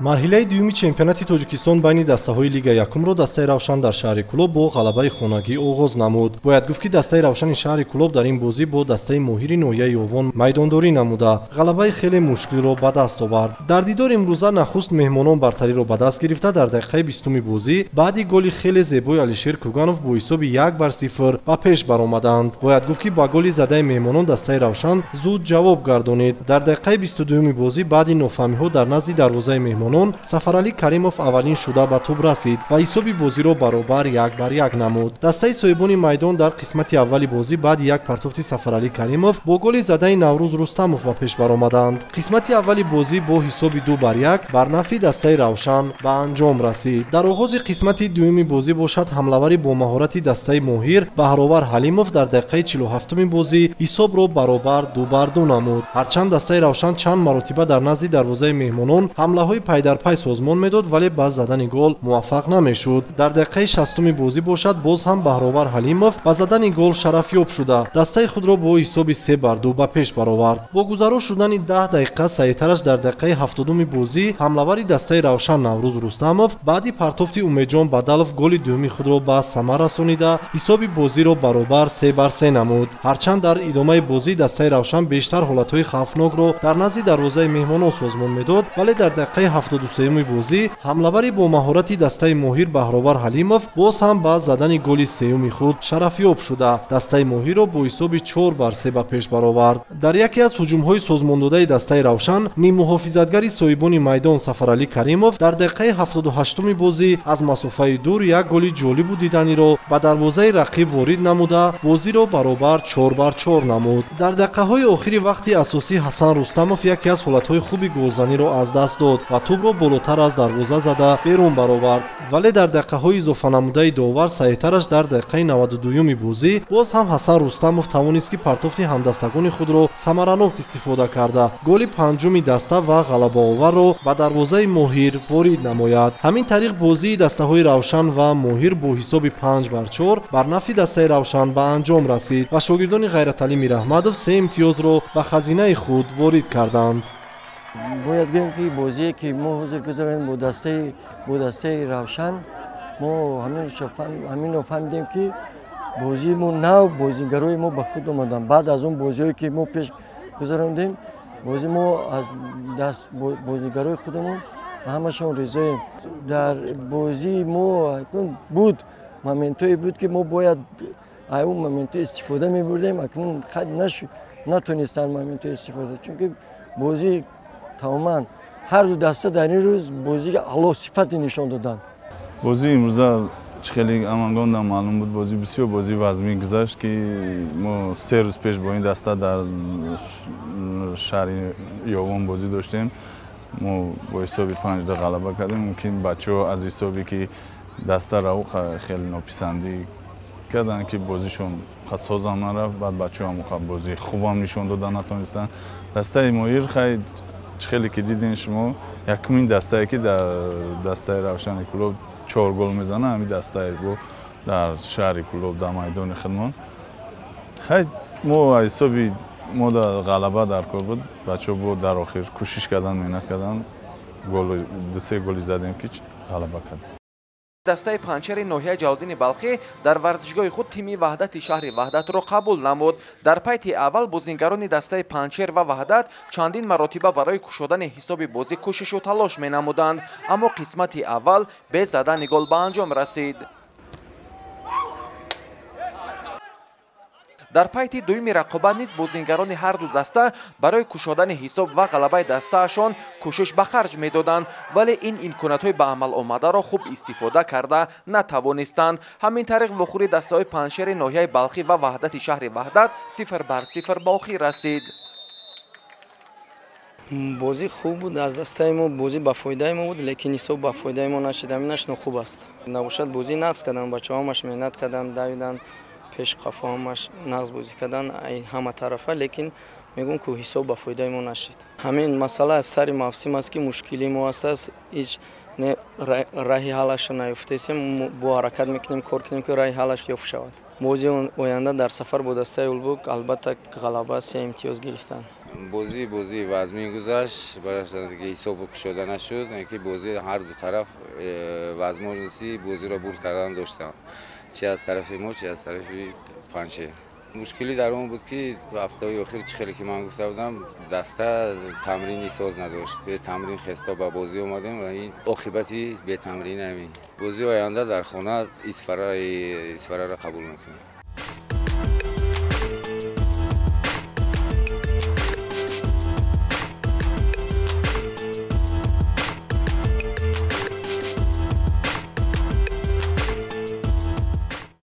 марҳилаи дуюми чемпионати Тоҷикистон байни дастаҳои Лигаи Якумро дастаи Равшан дар шаҳри Кӯлоб бо ғалабаи хонагӣ оғоз намуд. Бояд гуфт ки дастаи Равшани шаҳри Кӯлоб дар ин бозӣ бо дастаи Моҳири ноҳияи Овон майдондорӣ намуда ғалабаи хеле мушкилро ба даст овард. Дар дидори имрӯза нахуст меҳмонон бартариро ба даст гирифта дар дақиқаи 20-уми бозӣ баъди голи хеле зебои Алишер Кӯганов бо ҳисоби 1-0 ба пеш баромаданд. Бояд гуфт ки ба голи задаи меҳмонон дастаи Равшан зуд ҷавоб гардонид. Дар дақиқаи 22-уми бозӣ баъди нофаҳмиҳо дар назди дарвозаи меҳмонон Сафарали Каримов аввалин шуда ба тӯб расид ва ҳисоби бозиро баробар 1-1 намуд. Дастаи соҳибони майдон дар қисмати аввали бозӣ баъди як партофти Сафарали Каримов бо голи задаи Наврӯз Рустамов ба пеш баромаданд. Қисмати аввали бозӣ бо ҳисоби 2-1 бар нафъи дастаи Равшан ба анҷом расид. Дар оғози қисмати дуюми бозӣ бошад ҳамлавари бо маҳорати дастаи Моҳир Баҳровар Ҳалимов дар дақиқаи 47-уми бозӣ ҳисобро баробар 2-2 намуд. ҳарчанд дастаи Равшан чанд маротиба дар назди дарвозаи меҳмонон ҳамлаҳои пайдарпай созмон медод, вале ба задани гол муваффақ намешуд. Дар дақиқаи 60-уми бозӣ бошад боз ҳам Баҳровар Ҳалимов ба задани гол шарафёб шуда дастаи худро бо ҳисоби 3-2 ба пеш баровард. Бо гузаро шудани 10 дақиқа саъитараш дар дақиқаи 70-уми бозӣ ҳамлавари дастаи Равшан Наврӯз Рустамов баъди партофти Умедҷон Бадалов голи дуюми худро ба самар расонида ҳисоби бозиро баробар 3-3 намуд. ҳарчанд дар идомаи бозӣ дастаи Равшан бештар ҳолатҳои хавфнокро дар назди дарвозаи меҳмонон созмон медод, вале дар дақиқаи 73-уми бозӣ ҳамлавари бо маҳорати дастаи Моҳир Баҳровар Ҳалимов боз ҳам ба задани голи сеюми худ шарафёб шуда дастаи Моҳирро бо ҳисоби 4-3 ба пеш баровард. Дар яке аз ҳуҷумҳои созмондодаи дастаи Равшан ниммуҳофизатгари соҳибони майдон Сафарали Каримов дар дақиқаи 78-уми бозӣ аз масофаи дур як голи ҷолибу диданиро ба дарвозаи рақиб ворид намуда бозиро баробар 4-4 намуд. Дар дақиқаҳои охири вақти асосӣ Ҳасан Рустамов яке аз ҳолатҳои хуби голзаниро аз даст дод ва тӯбро болотар аз дарвоза зада берун баровард, вале дар дақиқаҳои изофанамудаи довар саъитараш дар дақиқаи 92-юми бозӣ боз ҳам Ҳасан Рустамов тавонист ки партофти ҳамдастагони худро самаранок истифода карда голи панҷуми даста ва ғалабаоварро ба дарвозаи Моҳир ворид намояд. ҳамин тариқ бозии дастаҳои Равшан ва Моҳир бо ҳисоби 5-4 бар нафъи дастаи Равшан ба анҷом расид ва шогирдони Ғайраталӣ Мираҳмадов 3 имтиёзро ба хазинаи худ ворид карданд. Бояд гӯем ки бозие ки мо ҳозир гузаронем бо дастаи Равшан мо ҳаминро фаҳмидем ки бозии мо нав бозигарои мо ба худ омаданд. Баъд аз он бозиҳое ки мо пеш гузарондем бози мо аз даст бозигарои худамон ҳамашон ризоем. Дар бозии мо буд моментҳое буд ки мо бояд аз он моментҳо истифода мебурдем, акнун натонистанд моментҳо истифода, чунки бозӣ тамоман ҳарду даста дар ин рӯз бозиga аъло сифати нишон доданд. бозии имрӯза чӣ хеле амангонда маълум буд, бозӣ бисёр бозии вазмӣ гузашт ки мо 3 рӯз пеш бо ин даста дар шаҳри Ёвон бозӣ доштем. мо бо ҳисоби 5 ғалаба кардем. мумкин бачаҳо аз ҳисоби ки даста Раух хеле нописандӣ карданд ки бозишон созам нарафт, баъд бачаҳо ҳам бозии хубам нишон дода натонистанд. дастаи Моҳир хай чӣ хеле ки дидин шумо якумин дастае ки дар дастаи Равшани Кӯлоб 4 гол мезана, ҳамин дастаи бо дар шаҳри Кӯлоб дар майдони хидмат. хай мо аз ҳисоби мо дар ғалаба дар кор буд, бачаҳо бо дар охир кӯшиш кардан, меҳнат кардан, 2-3 голи задем ки ғалаба кардем. дастаи панчери ноҳияи Ҷалолиддини Балхӣ дар варзишгоҳи худ тими Ваҳдати шаҳри Ваҳдатро қабул намуд. дар пайти аввал бозингарони дастаи Панчер ва Ваҳдат чандин маротиба барои кушодани ҳисоби бозӣ кӯшишу талош менамуданд, аммо қисмати аввал без задани гол ба анҷом расид. дар пайти дуюми рақобат низ бозингарони ҳарду даста барои кушодани ҳисоб ва ғалабаи дастаашон кӯшиш ба харҷ медоданд, вале ин имконатҳои ба амал омадаро хуб истифода карда натавонистанд. ҳамин тариқ вохӯри дастаҳои Панчери ноҳияи Балхӣ ва Ваҳдати шаҳри Ваҳдат 0-0 ба охир расид. бозӣ хуб буд, аз дастаи мо бозӣ ба фоидаи мо буд, лекин ҳисоб ба фоидаи мо нашид, ҳаминаш нохуб аст. набошад бозӣ нағз карданд, бачаҳоамаш меҳнат карданд, давиданд, пеш қафоамаш нағз бозӣ карданд ҳама тарафа, лекин мегӯм ки ҳисоб ба фоидаи мо нашид. ҳамин масъала аз сари мавсим аст ки мушкили мо аст, ҳеҷ раҳи ҳалашро наёфтаистем, бо ҳаракат мекунем, кор кунем ки раҳи ҳалаш ёфт шавад. бози оянда дар сафар бо дастаи Улбук албатта ғалаба 3 имтиёз гирифтанд. بازی وزمی گذشت برای اینکه حساب کشیده نشد، اینکه بازی هر دو طرف وزمانسی بازی را برد کردن داشتن، چه از طرف ما چه از طرف پنجشیر. مشکلی در اون بود که هفته آخر خیلی که من گفته بودم دسته تمرینی ساز نداشت. به تمرین خسته به بازی اومدیم و این عاقبتی به تمرین همین. بازی آینده در خانه اسفره را قبول میکنیم.